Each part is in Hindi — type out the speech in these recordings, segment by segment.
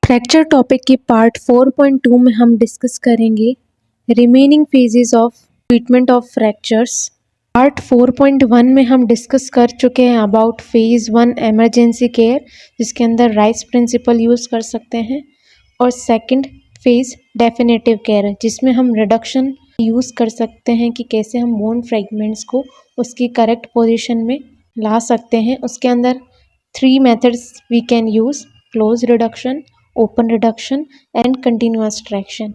फ्रैक्चर टॉपिक के पार्ट 4.2 में हम डिस्कस करेंगे remaining phases of treatment of fractures. Part 4.1 में हम डिस्कस कर चुके हैं अबाउट फेज़ 1 इमरजेंसी केयर, जिसके अंदर राइस प्रिंसिपल यूज़ कर सकते हैं, और सेकंड फेज़ डेफिनेटिव केयर, जिसमें हम रिडक्शन यूज़ कर सकते हैं कि कैसे हम बोन फ्रेगमेंट्स को उसकी करेक्ट पोजीशन में ला सकते हैं। उसके अंदर 3 methods we can use: close reduction, open reduction and continuous traction.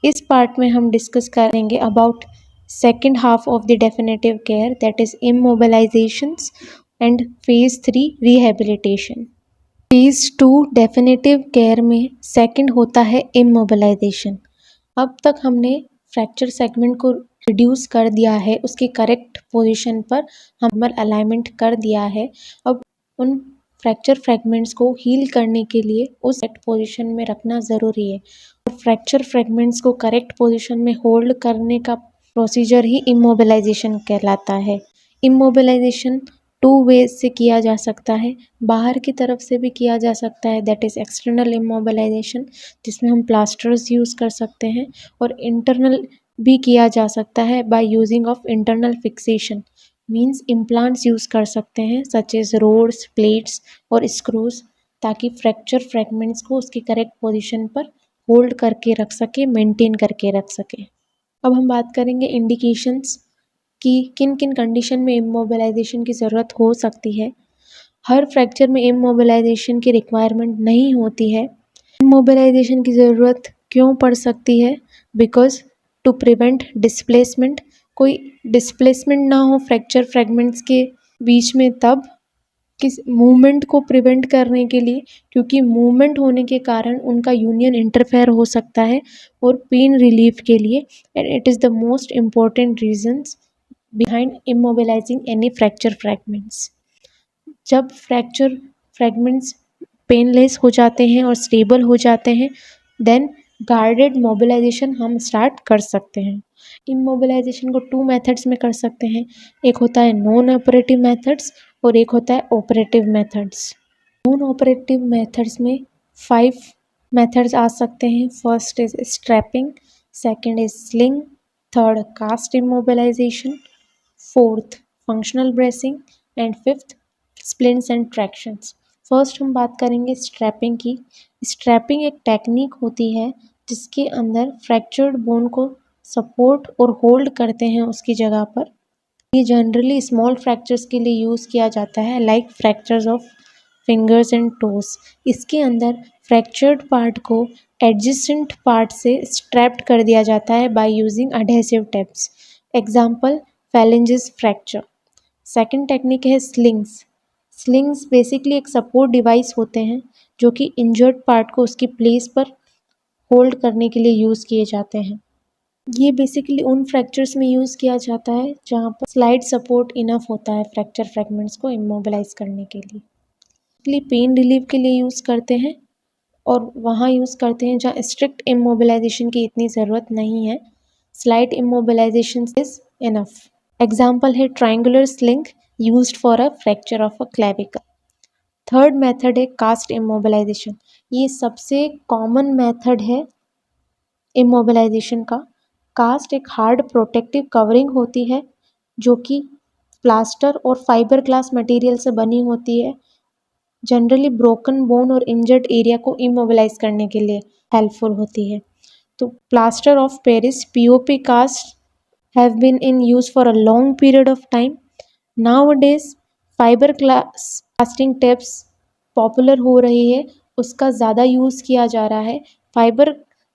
इस पार्ट में हम डिस्कस करेंगे about second half of the definitive care, that is immobilisations and phase 3 rehabilitation. Phase 2 definitive care में सेकंड होता है इमोबिलाइजेशन। अब तक हमने फ्रैक्चर सेगमेंट को रिड्यूस कर दिया है, उसके करेक्ट पोजीशन पर हम अलाइनमेंट कर दिया है। अब उन फ्रैक्चर फ्रैगमेंट्स को हील करने के लिए उस करेक्ट पोजीशन में रखना ज़रूरी है, और फ्रैक्चर फ्रैगमेंट्स को करेक्ट पोजीशन में होल्ड करने का प्रोसीजर ही इमोबिलाइजेशन कहलाता है। इमोबिलाइजेशन 2 वेज से किया जा सकता है, बाहर की तरफ से भी किया जा सकता है, दैट इज़ एक्सटर्नल इमोबिलाइजेशन, जिसमें हम प्लास्टर्स यूज़ कर सकते हैं, और इंटरनल भी किया जा सकता है by using of internal fixation, means implants use कर सकते हैं सच एज रोड्स, प्लेट्स और स्क्रूज, ताकि फ्रैक्चर फ्रैगमेंट्स को उसकी करेक्ट पोजीशन पर होल्ड करके रख सके, मेंटेन करके रख सके। अब हम बात करेंगे इंडिकेशंस कि किन किन कंडीशन में इमोबिलाइजेशन की ज़रूरत हो सकती है। हर फ्रैक्चर में इमोबिलाइजेशन की रिक्वायरमेंट नहीं होती है। इमोबिलाइजेशन की ज़रूरत क्यों पड़ सकती है? बिकॉज टू प्रिवेंट डिस्प्लेसमेंट, कोई डिस्प्लेसमेंट ना हो फ्रैक्चर फ्रैगमेंट्स के बीच में, तब किस मूवमेंट को प्रिवेंट करने के लिए, क्योंकि मूवमेंट होने के कारण उनका यूनियन इंटरफेयर हो सकता है, और पेन रिलीफ के लिए, and it is the most important reasons behind immobilising any fracture fragments. जब फ्रैक्चर फ्रैगमेंट्स पेनलेस हो जाते हैं और स्टेबल हो जाते हैं, देन गार्डेड मोबिलाइजेशन हम स्टार्ट कर सकते हैं। इमोबिलाइजेशन को 2 मेथड्स में कर सकते हैं, एक होता है नॉन ऑपरेटिव मेथड्स और एक होता है operative methods. Non operative methods में 5 मेथड्स आ सकते हैं। First is strapping, second is sling, third cast immobilisation, fourth functional bracing and fifth splints and tractions. First हम बात करेंगे स्ट्रैपिंग की। स्ट्रैपिंग एक टेक्निक होती है जिसके अंदर फ्रैक्चर्ड बोन को सपोर्ट और होल्ड करते हैं उसकी जगह पर। ये जनरली स्मॉल फ्रैक्चर्स के लिए यूज़ किया जाता है, like fractures of fingers and toes. इसके अंदर फ्रैक्चर्ड पार्ट को एडजेसेंट पार्ट से स्ट्रैप्ड कर दिया जाता है by using adhesive tapes. Example phalanges fracture. Second technique है स्लिंग्स। स्लिंग्स बेसिकली एक सपोर्ट डिवाइस होते हैं जो कि इंजर्ड पार्ट को उसकी प्लेस पर होल्ड करने के लिए यूज़ किए जाते हैं। ये बेसिकली उन फ्रैक्चर्स में यूज़ किया जाता है जहाँ पर स्लाइड सपोर्ट इनफ होता है फ्रैक्चर फ्रैगमेंट्स को इमोबिलाइज करने के लिए। बेसिकली पेन रिलीफ के लिए यूज़ करते हैं, और वहाँ यूज़ करते हैं जहाँ स्ट्रिक्ट इमोबिलाइजेशन की इतनी ज़रूरत नहीं है, slide immobilisation is enough. Example है triangular sling used for a fracture of a clavicle. Third method है कास्ट इमोबिलाइजेशन। ये सबसे कॉमन मेथड है इमोबिलाइजेशन का। कास्ट एक हार्ड प्रोटेक्टिव कवरिंग होती है जो कि प्लास्टर और फाइबर ग्लास मटेरियल से बनी होती है, जनरली ब्रोकन बोन और इंजर्ड एरिया को इमोबिलाइज करने के लिए हेल्पफुल होती है। तो plaster of Paris POP cast have been in use for a long period of time. Nowadays fibre glass casting tapes popular हो रही है, उसका ज़्यादा यूज़ किया जा रहा है। Fibre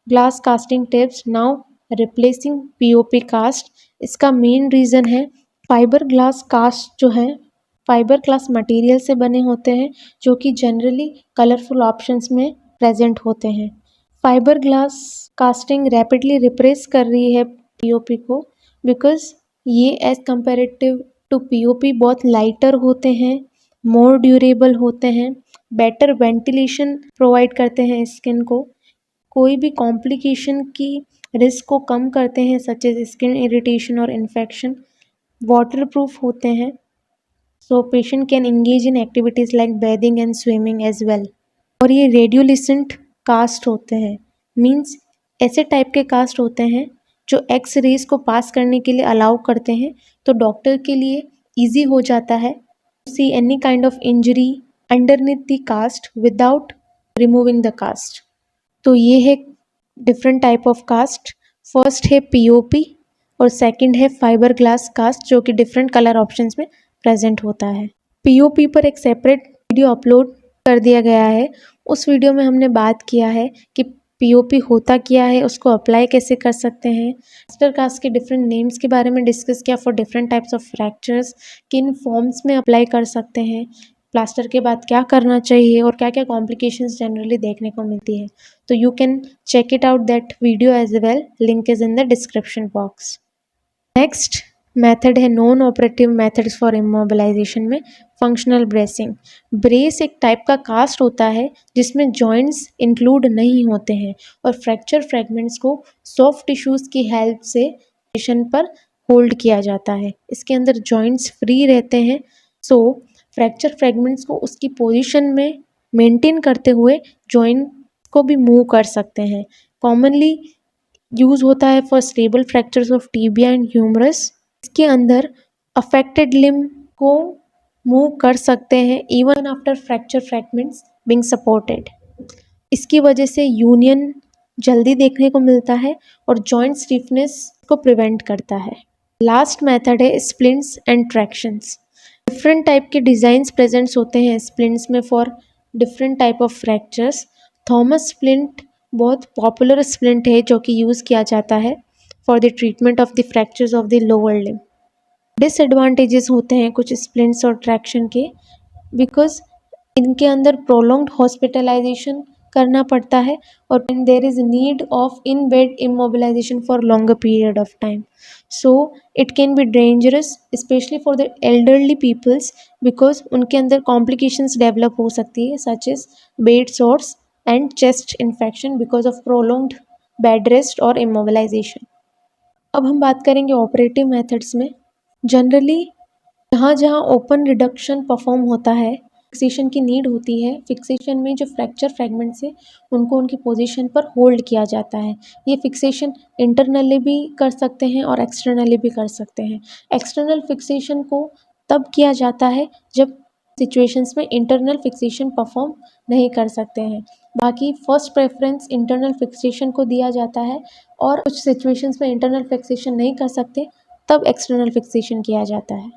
glass casting tapes now replacing POP cast. इसका मेन रीज़न है फाइबर ग्लास कास्ट जो है फाइबर ग्लास मटेरियल से बने होते हैं, जो कि जनरली कलरफुल ऑप्शंस में प्रेजेंट होते हैं। Fibre glass casting rapidly replace कर रही है पीओपी को, बिकॉज ये एज कंपेरेटिव टू पीओपी बहुत लाइटर होते हैं, मोर ड्यूरेबल होते हैं, बेटर वेंटिलेशन प्रोवाइड करते हैं स्किन को, कोई भी कॉम्प्लिकेशन की रिस्क को कम करते हैं सच एज स्किन इरिटेशन और इन्फेक्शन, वाटरप्रूफ होते हैं, so patient can engage in activities like bathing and swimming as well. और ये रेडियोलिसेंट कास्ट होते हैं, मीन्स ऐसे टाइप के कास्ट होते हैं जो एक्स रेज को पास करने के लिए अलाउ करते हैं, तो डॉक्टर के लिए ईजी हो जाता है see any kind of injury underneath the cast without removing the cast. तो ये है different type of cast. First है पीओपी और सेकंड है फाइबर ग्लास कास्ट, जो कि डिफरेंट कलर ऑप्शंस में प्रेजेंट होता है। पीओपी पर एक सेपरेट वीडियो अपलोड कर दिया गया है। उस वीडियो में हमने बात किया है कि पीओपी होता क्या है, उसको अप्लाई कैसे कर सकते हैं, प्लास्टर कास्ट के डिफरेंट नेम्स के बारे में डिस्कस किया for different types of fractures, किन फॉर्म्स में अप्लाई कर सकते हैं, प्लास्टर के बाद क्या करना चाहिए और क्या क्या कॉम्प्लिकेशंस जनरली देखने को मिलती है। तो you can check it out that video as well, link is in the description box. Next method है non operative methods for immobilisation में फंक्शनल ब्रेसिंग। ब्रेस एक टाइप का कास्ट होता है जिसमें जॉइंट्स इंक्लूड नहीं होते हैं और फ्रैक्चर फ्रैगमेंट्स को सॉफ्ट टिश्यूज़ की हेल्प से पोजीशन पर होल्ड किया जाता है। इसके अंदर जॉइंट्स फ्री रहते हैं, सो फ्रैक्चर फ्रैगमेंट्स को उसकी पोजीशन में मेंटेन करते हुए जॉइंट को भी मूव कर सकते हैं। कॉमनली यूज होता है for stable fractures of tibia and humerus. इसके अंदर अफेक्टेड लिम्ब को मूव कर सकते हैं even after fracture fragments being supported. इसकी वजह से यूनियन जल्दी देखने को मिलता है और जॉइंट स्टिफनेस को प्रिवेंट करता है। लास्ट मेथड है splints and tractions. Different type के डिज़ाइंस प्रेजेंट्स होते हैं स्प्लिंट्स में for different type of fractures. Thomas splint बहुत पॉपुलर स्प्लिंट है जो कि यूज़ किया जाता है for the treatment of the fractures of the lower limb. Disadvantages होते हैं कुछ स्प्लिंट्स और ट्रैक्शन के, बिकॉज इनके अंदर प्रोलॉन्ग्ड हॉस्पिटलाइजेशन करना पड़ता है और there is need of in bed immobilisation for longer period of time, so it can be dangerous specially for the elderly peoples, because उनके अंदर कॉम्प्लिकेशंस डेवलप हो सकती है such as bed sores and chest infection because of prolonged bed rest और इमोबिलाइजेशन। अब हम बात करेंगे ऑपरेटिव मेथड्स में। जनरली जहाँ जहाँ ओपन रिडक्शन परफॉर्म होता है, फिक्सेशन की नीड होती है। फिक्सेशन में जो फ्रैक्चर फ्रैगमेंट्स है उनको उनकी पोजीशन पर होल्ड किया जाता है। ये फिक्सेशन इंटरनली भी कर सकते हैं और एक्सटर्नली भी कर सकते हैं। एक्सटर्नल फिक्सेशन को तब किया जाता है जब सिचुएशंस में इंटरनल फिक्सेशन परफॉर्म नहीं कर सकते हैं। बाकी फर्स्ट प्रेफरेंस इंटरनल फिक्सेशन को दिया जाता है और कुछ सिचुएशंस में इंटरनल फिक्सेशन नहीं कर सकते तब एक्सटर्नल फिक्सेशन किया जाता है।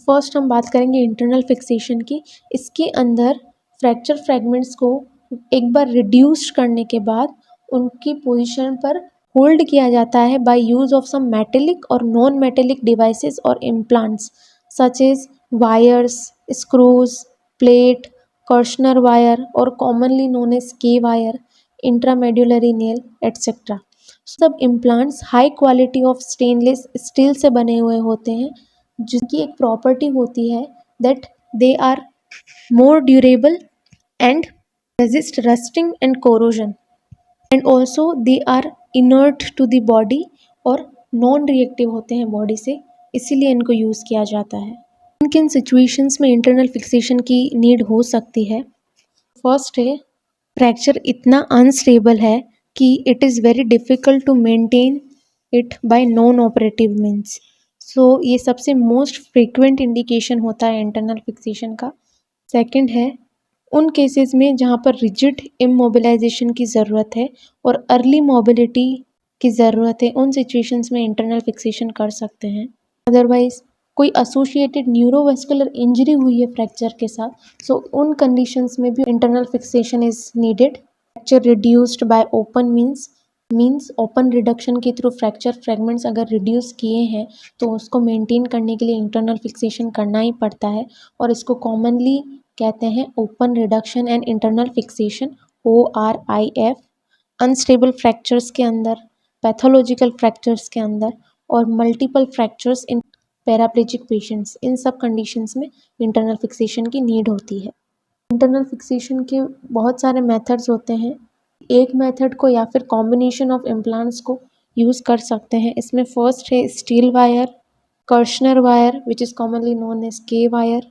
फर्स्ट हम बात करेंगे इंटरनल फिक्सेशन की। इसके अंदर फ्रैक्चर फ्रैगमेंट्स को एक बार रिड्यूस करने के बाद उनकी पोजीशन पर होल्ड किया जाता है by use of some metallic और नॉन मेटेलिक डिवाइसेस और implants such as wires, screws, plate, Kirschner wire और commonly known as K wire, intramedullary nail et cetera. सब implants high quality of stainless steel से बने हुए होते हैं जिनकी एक प्रॉपर्टी होती है that they are more durable and resist rusting and corrosion and also they are inert to the body और नॉन रिएक्टिव होते हैं बॉडी से, इसीलिए इनको यूज़ किया जाता है। किन किन सिचुएशंस में इंटरनल फिक्सेशन की नीड हो सकती है? फर्स्ट है फ्रैक्चर इतना अनस्टेबल है कि it is very difficult to maintain it by non operative means. So ये सबसे मोस्ट फ्रीक्वेंट इंडिकेशन होता है इंटरनल फिक्सेशन का। सेकंड है उन केसेस में जहाँ पर रिजिड इमोबिलाइजेशन की ज़रूरत है और अर्ली मोबिलिटी की ज़रूरत है, उन सिचुएशंस में इंटरनल फिक्सेशन कर सकते हैं। अदरवाइज कोई एसोसिएटेड न्यूरोवेस्कुलर इंजरी हुई है फ्रैक्चर के साथ, सो उन कंडीशंस में भी internal fixation is needed. Fracture reduced by open means open reduction के थ्रू फ्रैक्चर फ्रैगमेंट्स अगर रिड्यूस किए हैं तो उसको मेंटेन करने के लिए इंटरनल फिक्सेशन करना ही पड़ता है और इसको कॉमनली कहते हैं open reduction and internal fixation, ORIF। Unstable fractures के अंदर, पैथोलॉजिकल फ्रैक्चर्स के अंदर और मल्टीपल फ्रैक्चर्स इन पैराप्लेजिक पेशेंट्स, इन सब कंडीशंस में इंटरनल फिक्सेशन की नीड होती है। इंटरनल फिक्सेशन के बहुत सारे मेथड्स होते हैं। एक मेथड को या फिर कॉम्बिनेशन ऑफ इम्प्लांट्स को यूज़ कर सकते हैं। इसमें फर्स्ट है steel wire, Kirschner wire which is commonly known as K wire,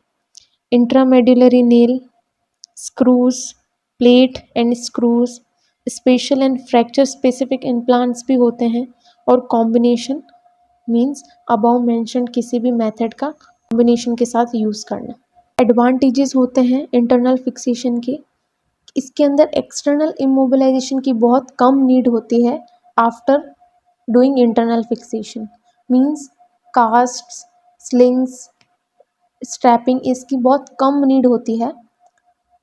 intramedullary nail, screws, plate and screws, special and fracture specific implants भी होते हैं, और कॉम्बिनेशन मीन्स अबाउ मेंशन किसी भी मेथड का कॉम्बिनेशन के साथ यूज़ करना। एडवांटेजेस होते हैं इंटरनल फिक्सेशन के, इसके अंदर एक्सटर्नल इमोबिलाइजेशन की बहुत कम नीड होती है after doing internal fixation, means castes, slings, strapping इसकी बहुत कम नीड होती है,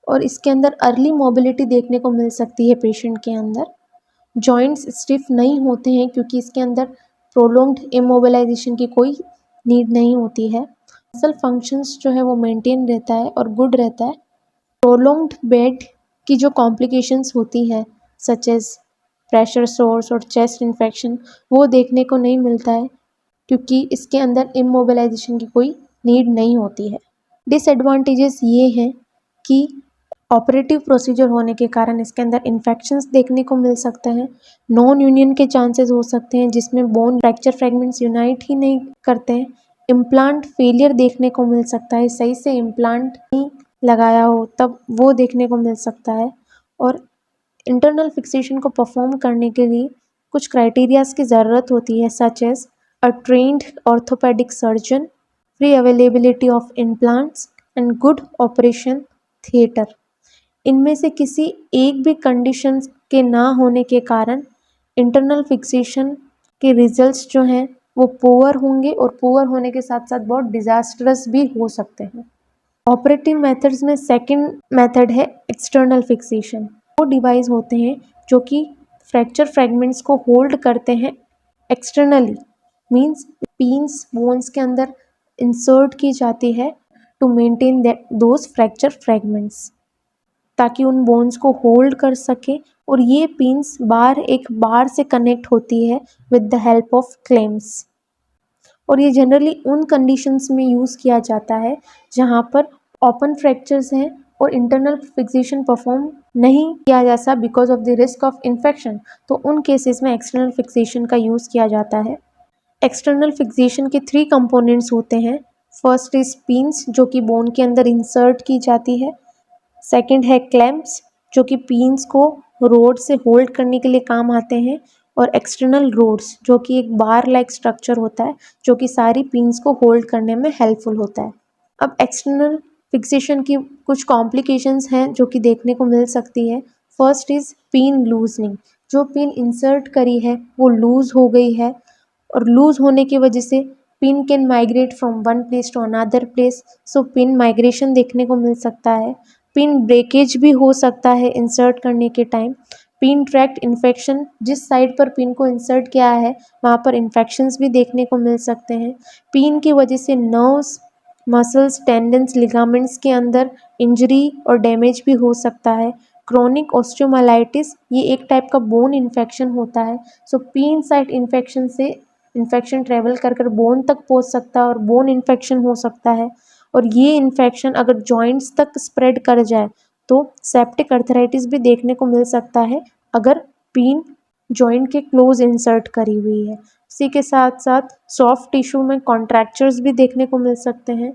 और इसके अंदर अर्ली मोबिलिटी देखने को मिल सकती है पेशेंट के अंदर। जॉइंट्स स्टिफ नहीं होते हैं क्योंकि इसके अंदर प्रोलोंग्ड इमोबिलाइजेशन की कोई नीड नहीं होती है। मसल फंक्शंस जो है वो मेंटेन रहता है और गुड रहता है। प्रोलोंग्ड बेड की जो कॉम्प्लिकेशंस होती है सच एज प्रेशर सोर्स और चेस्ट इन्फेक्शन, वो देखने को नहीं मिलता है क्योंकि इसके अंदर इमोबिलाइजेशन की कोई नीड नहीं होती है। डिसएडवांटेजेस ये हैं कि ऑपरेटिव प्रोसीजर होने के कारण इसके अंदर इन्फेक्शंस देखने को मिल सकते हैं, नॉन यूनियन के चांसेस हो सकते हैं जिसमें बोन फ्रैक्चर फ्रेगमेंट्स यूनाइट ही नहीं करते हैं, इम्प्लांट फेलियर देखने को मिल सकता है, सही से इम्प्लांट नहीं लगाया हो तब वो देखने को मिल सकता है। और इंटरनल फिक्सेशन को परफॉर्म करने के लिए कुछ क्राइटेरियाज की ज़रूरत होती है such as a trained orthopaedic surgeon, free availability of implants and good operation theatre. इनमें से किसी एक भी कंडीशंस के ना होने के कारण इंटरनल फिक्सेशन के रिजल्ट्स जो हैं वो पुअर होंगे, और पुअर होने के साथ साथ बहुत डिजास्टरस भी हो सकते हैं। ऑपरेटिव मेथड्स में सेकंड मेथड है एक्सटर्नल फिक्सेशन। वो डिवाइस होते हैं जो कि फ्रैक्चर फ्रेगमेंट्स को होल्ड करते हैं एक्सटर्नली, मींस पिन्स बोन्स के अंदर इंसर्ट की जाती है to maintain that those fracture fragments, ताकि उन बोन्स को होल्ड कर सके, और ये पिन्स एक बार से कनेक्ट होती है with the help of claims. और ये जनरली उन कंडीशंस में यूज़ किया जाता है जहाँ पर ओपन फ्रैक्चर्स हैं और इंटरनल फिक्सेशन परफॉर्म नहीं किया जाता because of the risk of infection, तो उन केसेस में एक्सटर्नल फिक्सेशन का यूज़ किया जाता है। एक्सटर्नल फिक्सेशन के 3 कंपोनेंट्स होते हैं। फर्स्ट इज पिन्स जो कि बोन के अंदर इंसर्ट की जाती है। सेकंड है क्लैम्प्स जो कि पिन्स को रोड से होल्ड करने के लिए काम आते हैं, और एक्सटर्नल रोड्स जो कि एक बार लाइक स्ट्रक्चर होता है जो कि सारी पिन्स को होल्ड करने में हेल्पफुल होता है। अब एक्सटर्नल फिक्सेशन की कुछ कॉम्प्लिकेशंस हैं जो कि देखने को मिल सकती है। फर्स्ट इज पिन लूजनिंग, जो पिन इंसर्ट करी है वो लूज हो गई है, और लूज होने की वजह से pin can migrate from one place to another place, so pin migration देखने को मिल सकता है। पिन ब्रेकेज भी हो सकता है इंसर्ट करने के टाइम। पिन ट्रैक्ट इन्फेक्शन, जिस साइड पर पिन को इंसर्ट किया है वहाँ पर इन्फेक्शंस भी देखने को मिल सकते हैं। पिन की वजह से नर्व्स, मसल्स, टेंडन्स, लिगामेंट्स के अंदर इंजरी और डैमेज भी हो सकता है। क्रोनिक ऑस्टियोमाइलाइटिस ये एक टाइप का बोन इन्फेक्शन होता है, सो पिन साइट इन्फेक्शन से इन्फेक्शन ट्रेवल कर बोन तक पहुंच सकता है और बोन इन्फेक्शन हो सकता है, और ये इन्फेक्शन अगर जॉइंट्स तक स्प्रेड कर जाए तो सेप्टिक अर्थराइटिस भी देखने को मिल सकता है अगर पिन जॉइंट के क्लोज इंसर्ट करी हुई है। इसी के साथ साथ सॉफ्ट टिश्यू में कॉन्ट्रैक्चर्स भी देखने को मिल सकते हैं,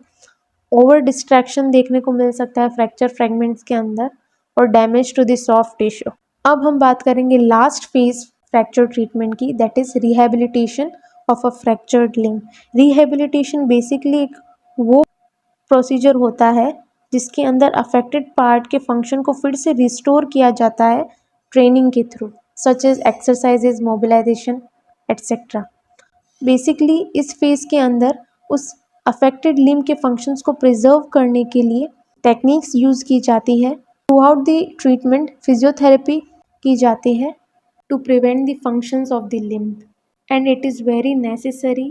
ओवर डिस्ट्रैक्शन देखने को मिल सकता है फ्रैक्चर फ्रेगमेंट्स के अंदर, और damage to the soft tissue. अब हम बात करेंगे लास्ट फेज फ्रैक्चर ट्रीटमेंट की, that is rehabilitation of a fractured limb. Rehabilitation basically एक वो प्रोसीजर होता है जिसके अंदर अफेक्टेड पार्ट के फंक्शन को फिर से रिस्टोर किया जाता है ट्रेनिंग के through, such as exercises, mobilisation etcetera. Basically इस फेज के अंदर उस अफेक्टेड लिम्ब के फंक्शंस को प्रिजर्व करने के लिए टेक्निक्स यूज़ की जाती है। Throughout the treatment physiotherapy की जाती है to prevent the functions of the limb, and it is very necessary.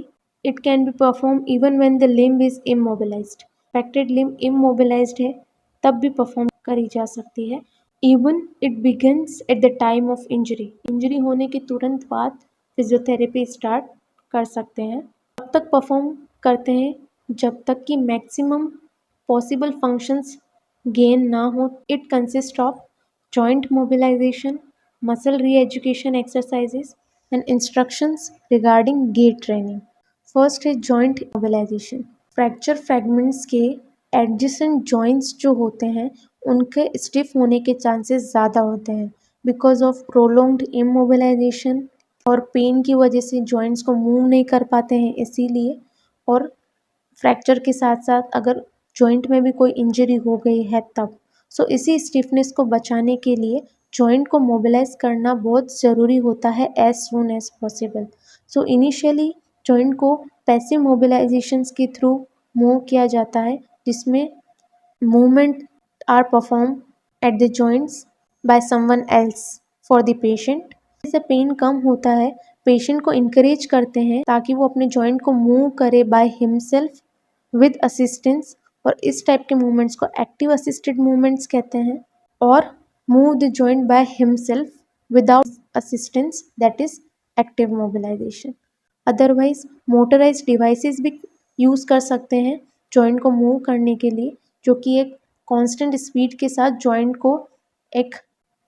It can be performed even when the limb is immobilized. Affected limb immobilized है तब भी परफॉर्म करी जा सकती है। Even it begins at the time of injury. Injury होने के तुरंत बाद फिजियोथेरेपी स्टार्ट कर सकते हैं। तब तक परफॉर्म करते हैं जब तक कि मैक्सिमम पॉसिबल फंक्शंस गेन ना हो। It consist of joint mobilization, muscle re-education exercises, and instructions regarding gait training. First है joint mobilization. फ्रैक्चर फ्रैगमेंट्स के एडजेसेंट जॉइंट्स जो होते हैं उनके स्टिफ होने के चांसेस ज़्यादा होते हैं, बिकॉज ऑफ प्रोलॉन्ग्ड इमोबिलाइजेशन और पेन की वजह से जॉइंट्स को मूव नहीं कर पाते हैं इसीलिए, और फ्रैक्चर के साथ साथ अगर जॉइंट में भी कोई इंजरी हो गई है तब। सो इसी स्टिफनेस को बचाने के लिए जॉइंट को मोबिलाइज करना बहुत ज़रूरी होता है as soon as possible. So initially joint को पैसिव मोबिलाइजेशंस के थ्रू मूव किया जाता है, जिसमें movement are performed at the joints by someone else for the patient। इससे पेन कम होता है, पेशेंट को इनकरेज करते हैं ताकि वो अपने जॉइंट को मूव करे बाय हिमसेल्फ विद असिस्टेंस, और इस टाइप के मूवमेंट्स को एक्टिव असिस्टेड मूवमेंट्स कहते हैं। और move the joint by himself without assistance, that is active mobilisation. Otherwise motorise devices भी यूज़ कर सकते हैं जॉइंट को मूव करने के लिए, जो कि एक कांस्टेंट स्पीड के साथ जॉइंट को एक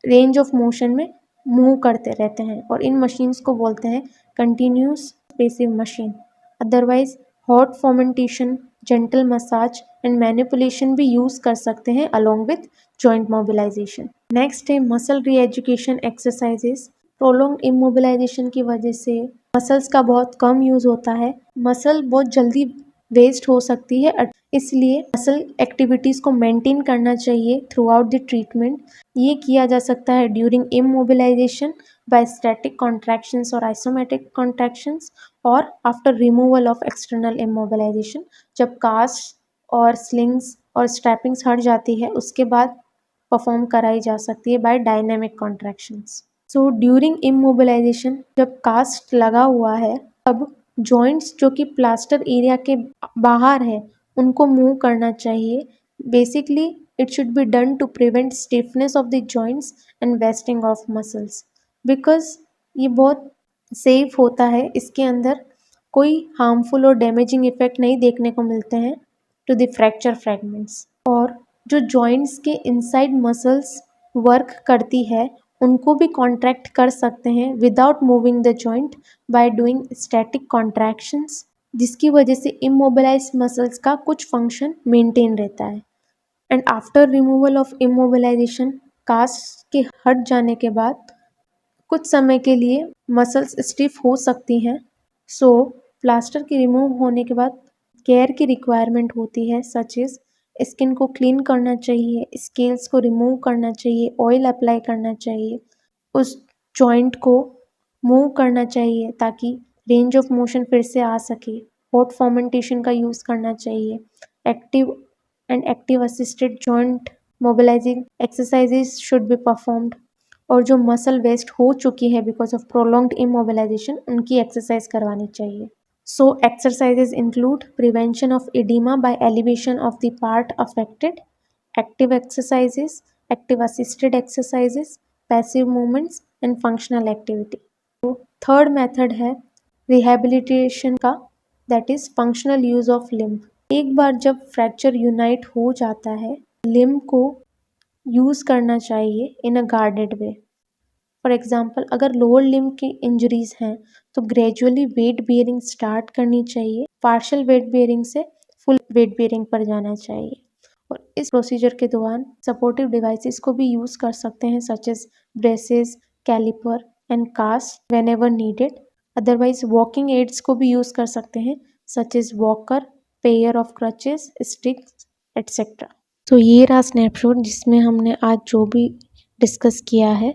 रेंज ऑफ मोशन में मूव करते रहते हैं, और इन मशीन्स को बोलते हैं continuous passive machine. Otherwise hot fermentation, gentle massage and manipulation भी यूज़ कर सकते हैं along with joint mobilisation. Next है muscle reeducation exercises. Prolong immobilisation की वजह से मसल्स का बहुत कम यूज़ होता है, मसल बहुत जल्दी वेस्ट हो सकती है, इसलिए मसल एक्टिविटीज़ को मेंटेन करना चाहिए थ्रू आउट द ट्रीटमेंट। ये किया जा सकता है during immobilisation by static contractions और आइसोमेटिक कॉन्ट्रैक्शंस, और after removal of external immobilisation, जब कास्ट और स्लिंग्स और स्ट्रैपिंग्स हट जाती है उसके बाद परफॉर्म कराई जा सकती है by dynamic contractions. So during immobilisation जब कास्ट लगा हुआ है तब जॉइंट्स जो कि प्लास्टर एरिया के बाहर है उनको मूव करना चाहिए। Basically it should be done to prevent stiffness of the joints and wasting of muscles, because ये बहुत सेफ होता है, इसके अंदर कोई हार्मफुल और डैमेजिंग इफेक्ट नहीं देखने को मिलते हैं टू द फ्रैक्चर फ्रैगमेंट्स। और जो जॉइंट्स के इनसाइड मसल्स वर्क करती है उनको भी कॉन्ट्रैक्ट कर सकते हैं without moving the joint by doing static contractions, जिसकी वजह से इमोबिलाइज मसल्स का कुछ फंक्शन मेंटेन रहता है। And after removal of immobilisation, cast के हट जाने के बाद कुछ समय के लिए मसल्स स्टिफ हो सकती हैं। सो प्लास्टर के रिमूव होने के बाद केयर की रिक्वायरमेंट होती है, सच इज स्किन को क्लीन करना चाहिए, स्केल्स को रिमूव करना चाहिए, ऑयल अप्लाई करना चाहिए, उस जॉइंट को मूव करना चाहिए ताकि रेंज ऑफ मोशन फिर से आ सके, हॉट फर्मेंटेशन का यूज़ करना चाहिए, active assisted joint mobilising exercises should be performed, और जो मसल वेस्ट हो चुकी है बिकॉज ऑफ प्रोलॉन्ग्ड इमोबिलाइजेशन उनकी एक्सरसाइज करवानी चाहिए। So exercises include prevention of edema by elevation of the part affected, active exercises, active assisted exercises, passive movements and functional activity। तो थर्ड मेथड है रिहेबिलिटेशन का, that is functional use of limb. एक बार जब फ्रैक्चर यूनाइट हो जाता है लिम्ब को यूज करना चाहिए इन अ गार्डेड वे। फॉर एग्जाम्पल अगर लोअर लिम्ब की इंजरीज हैं तो ग्रेजुअली वेट बियरिंग स्टार्ट करनी चाहिए, पार्शियल वेट बियरिंग से फुल वेट बियरिंग पर जाना चाहिए। और इस प्रोसीजर के दौरान सपोर्टिव डिवाइसेस को भी यूज़ कर सकते हैं, such as braces, caliper and cast whenever needed. Otherwise walking aids को भी यूज़ कर सकते हैं, such as walker, pair of crutches, sticks etcetera. तो ये रहा स्नैपशॉट जिसमें हमने आज जो भी डिस्कस किया है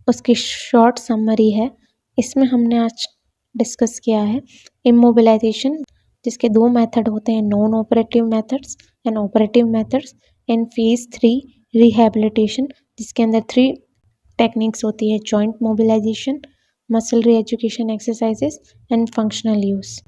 उसकी शॉर्ट समरी है। इसमें हमने आज डिस्कस किया है इमोबिलाइजेशन, जिसके दो मेथड होते हैं, non operative methods and operative methods, and phase 3 rehabilitation, जिसके अंदर 3 टेक्निक्स होती है, joint mobilisation, muscle reeducation exercises and functional use.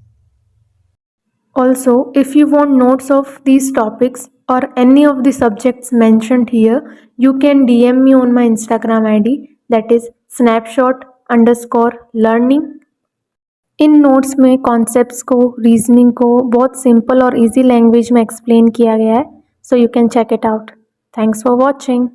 Also, if you want notes of these topics or any of the subjects mentioned here, you can DM me on my Instagram ID, that is snapshot_learning। In notes में कॉन्सेप्ट्स को, रीजनिंग को बहुत सिंपल और इजी लैंग्वेज में एक्सप्लेन किया गया है, so you can check it out. Thanks for watching.